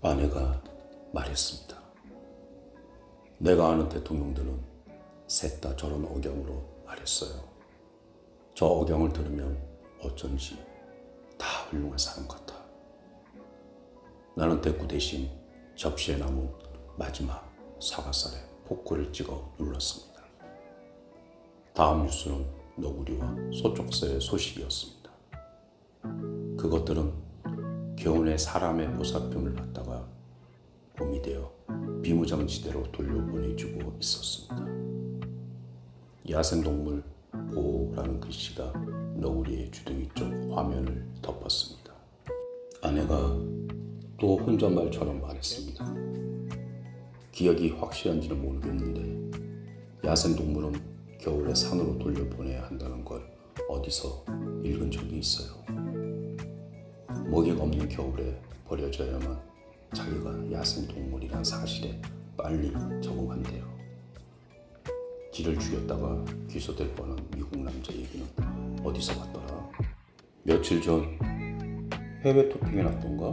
아내가 말했습니다. 내가 아는 대통령들은 셋 다 저런 억양으로 말했어요. 저 억양을 들으면 어쩐지 다 훌륭한 사람 같아. 나는 대꾸 대신 접시에 남은 마지막 사과살에 포크를 찍어 눌렀습니다. 다음 뉴스는 너구리와 소쪽새의 소식이었습니다. 그것들은 겨우내 사람의 보살핌을 받다가 봄이 되어 비무장지대로 돌려보내주고 있었습니다. 야생동물 보호라는 글씨가 너구리의 주둥이 쪽 화면을 덮었습니다. 아내가 또 혼잣말처럼 말했습니다. 기억이 확실한지는 모르겠는데 야생동물은 겨울에 산으로 돌려보내야 한다는 걸 어디서 읽은 적이 있어요. 먹이가 없는 겨울에 버려져야만 자기가 야생동물이란 사실에 빨리 적응한대요. 지를 죽였다가 기소될 뻔한 미국 남자 얘기는 어디서 봤더라? 며칠 전 해외 토핑에 났던가?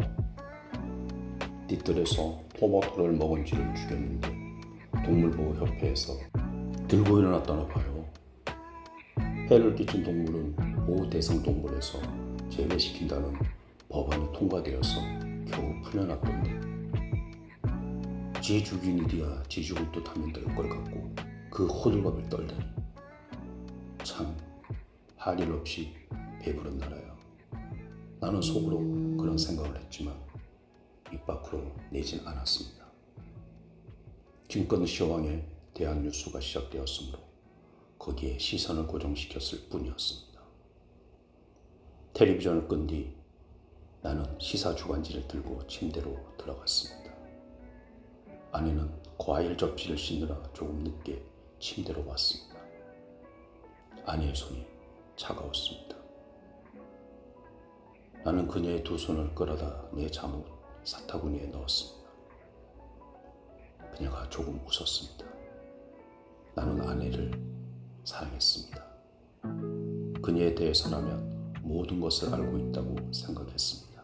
띠뜰에서 토마토를 먹은 쥐를 죽였는데 동물보호협회에서 들고 일어났다나 봐요. 해를 끼친 동물은 보호 대상 동물에서 제외시킨다는 법안이 통과되어서 겨우 풀려났던데 쥐 죽인 일이야 쥐 죽을 듯 하면 될 걸 갖고 그 호들갑을 떨다니. 참 할 일 없이 배부른 나라야. 나는 속으로 그런 생각을 했지만 입 밖으로 내진 않았습니다. 김건희 시황에 대한 뉴스가 시작되었으므로 거기에 시선을 고정시켰을 뿐이었습니다. 텔레비전을 끈 뒤 나는 시사 주간지를 들고 침대로 들어갔습니다. 아내는 과일 접시를 씻느라 조금 늦게 침대로 왔습니다. 아내의 손이 차가웠습니다. 나는 그녀의 두 손을 끌어다 내 잠옷 사타구니에 넣었습니다. 그녀가 조금 웃었습니다. 나는 아내를 사랑했습니다. 그녀에 대해서라면 모든 것을 알고 있다고 생각했습니다.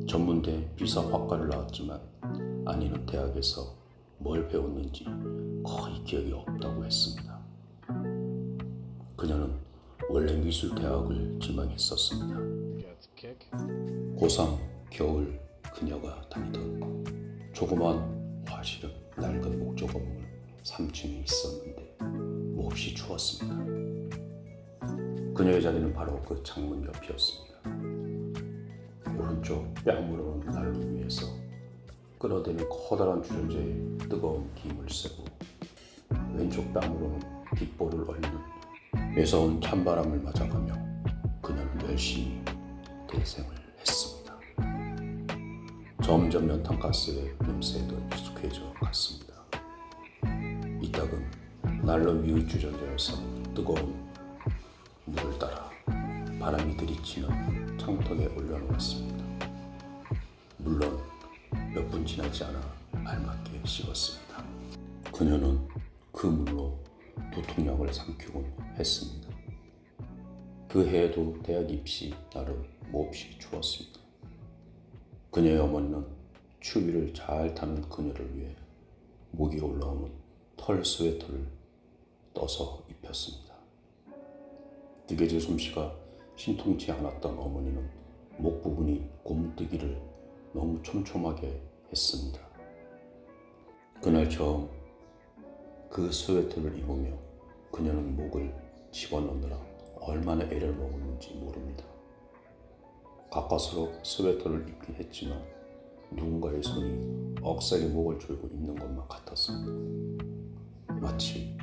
전문대 비서학과를 나왔지만 아내는 대학에서 뭘 배웠는지 거의 기억이 없다고 했습니다. 그녀는 원래 미술대학을 지망했었습니다. 고3 겨울 그녀가 다니던 조그만 화실은 낡은 목조 건물 3층에 있었는데 몹시 추웠습니다. 그녀의 자리는 바로 그 창문 옆이었습니다. 오른쪽 뺨으로는 난로 위에서 끌어대는 커다란 주전자에 뜨거운 김을 쐬고 왼쪽 뺨으로는 빗볼을 얼리는 매서운 찬바람을 맞아가며 그녀는 열심히 대생을 했습니다. 점점 연탄가스의 냄새에도 익숙해져 갔습니다. 이따금 난로 위의 주전자에서 뜨거운 물을 따라 바람이 들이치는 창턱에 올려놓았습니다. 물론 몇 분 지나지 않아 알맞게 식었습니다. 그녀는 그 물로 두통약을 삼키곤 했습니다. 그 해에도 대학 입시 나름 몹시 추웠습니다. 그녀의 어머니는 추위를 잘 타는 그녀를 위해 목이 올라오는 털 스웨터를 떠서 입혔습니다. 뜨개질 솜씨가 신통치 않았던 어머니는 목 부분이 곰뜨기를 너무 촘촘하게 했습니다. 그날 처음 그 스웨터를 입으며 그녀는 목을 집어넣느라 얼마나 애를 먹었는지 모릅니다. 가까스로 스웨터를 입긴 했지만 누군가의 손이 억세게 목을 졸고 입는 것만 같았습니다. 마치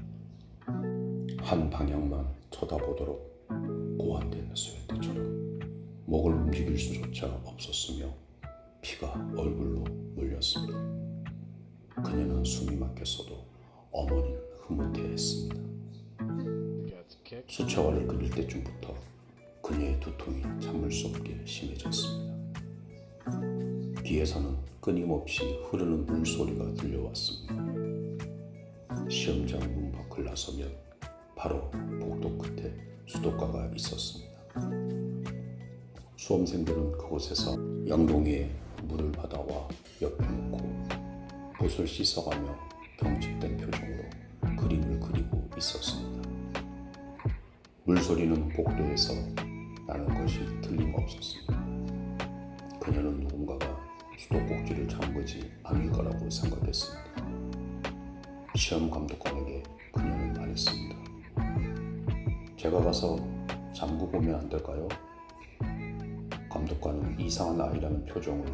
한 방향만 쳐다보도록 고안된 스웨터처럼 목을 움직일 수조차 없었으며 피가 얼굴로 몰렸습니다. 그녀는 숨이 막혔어도 어머니는 흐뭇해했습니다. 수채화를 그릴 때쯤부터 그녀의 두통이 참을 수 없게 심해졌습니다. 귀에서는 끊임없이 흐르는 물소리가 들려왔습니다. 시험장 문 밖을 나서면 바로 복도 끝에 수도가가 있었습니다. 수험생들은 그곳에서 양동이에 물을 받아와 옆에 놓고 붓을 씻어가며 경직된 표정으로 그림을 그리고 있었습니다. 물소리는 복도에서 나는 것이 틀림없었습니다. 그녀는 누군가가 수도꼭지를 잠그지 않을 거라고 생각했습니다. 시험 감독관에게 그녀는 말했습니다. 제가 가서 잠그고 오면 안 될까요? 감독관은 이상한 아이라는 표정을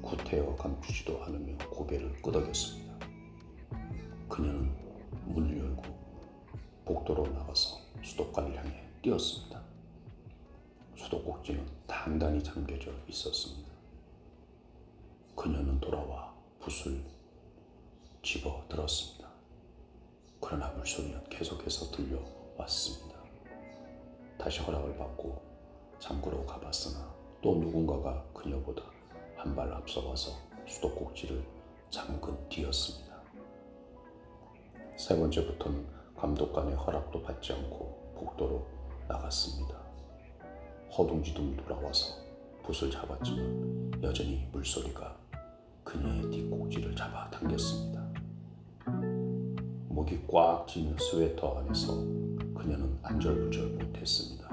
구태여 감추지도 않으며 고개를 끄덕였습니다. 그녀는 문을 열고 복도로 나가서 수도관을 향해 뛰었습니다. 수도꼭지는 단단히 잠겨져 있었습니다. 그녀는 돌아와 붓을 집어 들었습니다. 그러나 물소리는 계속해서 들려왔습니다. 다시 허락을 받고 잠그러 가봤으나 또 누군가가 그녀보다 한 발 앞서가서 수도꼭지를 잠근 뒤였습니다. 세 번째부터는 감독관의 허락도 받지 않고 복도로 나갔습니다. 허둥지둥 돌아와서 붓을 잡았지만 여전히 물소리가 그녀의 뒷꼭지를 잡아 당겼습니다. 목이 꽉 쥐는 스웨터 안에서 그녀는 안절부절 못했습니다.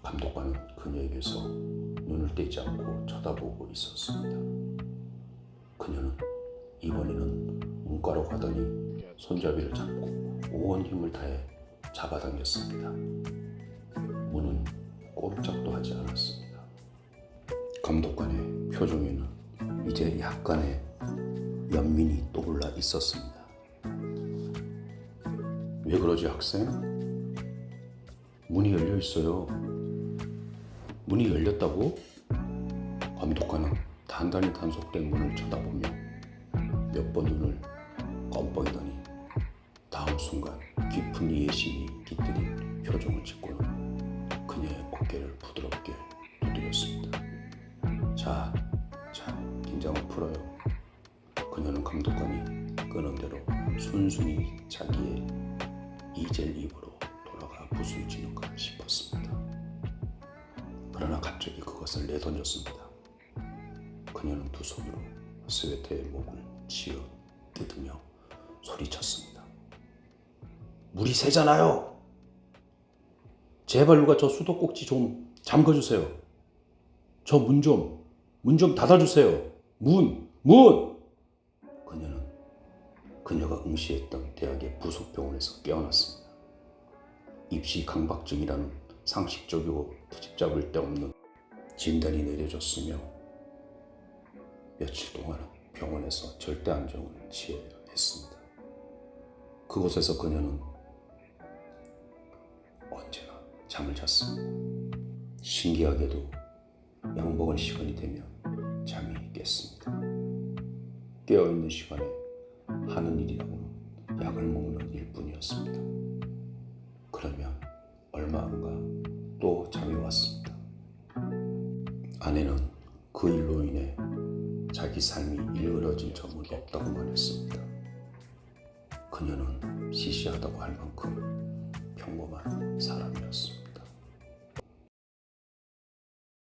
감독관은 그녀에게서 눈을 떼지 않고 쳐다보고 있었습니다. 그녀는 이번에는 문과로 가더니 손잡이를 잡고 온 힘을 다해 잡아당겼습니다. 문은 꼼짝도 하지 않았습니다. 감독관의 표정에는 이제 약간의 연민이 떠올라 있었습니다. 왜 그러지 학생? 문이 열려 있어요. 문이 열렸다고? 감독관은 단단히 단속된 문을 쳐다보며 몇 번 눈을 껌뻑이더니 다음 순간 깊은 이해심이 깃들인 표정을 짓고는 그녀의 어깨를 부드럽게 두드렸습니다. 자, 긴장을 풀어요. 그녀는 감독관이 끄는 대로 순순히 자기의 이젤 입으로 돌아가 붓을 쥐는가 싶었습니다. 그러나 갑자기 그것을 내던졌습니다. 그녀는 두 손으로 스웨터의 목을 치어 뜯으며 소리쳤습니다. 물이 새잖아요. 제발 누가 저 수도꼭지 좀 잠궈주세요. 저 문 좀 닫아주세요. 문! 그녀가 응시했던 대학의 부속병원에서 깨어났습니다. 입시 강박증이라는 상식적이고 트집잡을 데 없는 진단이 내려졌으며 며칠 동안은 병원에서 절대 안정을 취해야 했습니다. 그곳에서 그녀는 언제나 잠을 잤습니다. 신기하게도 약 먹을 시간이 되면 잠이 깼습니다. 깨어있는 시간에 하는 일이라고는 약을 먹는 일뿐이었습니다. 그러면 얼마 안가 또 잠이 왔습니다. 아내는 그 일로 인해 자기 삶이 일그러진 점은 없다고만 했습니다. 그녀는 시시하다고 할 만큼 평범한 사람이었습니다.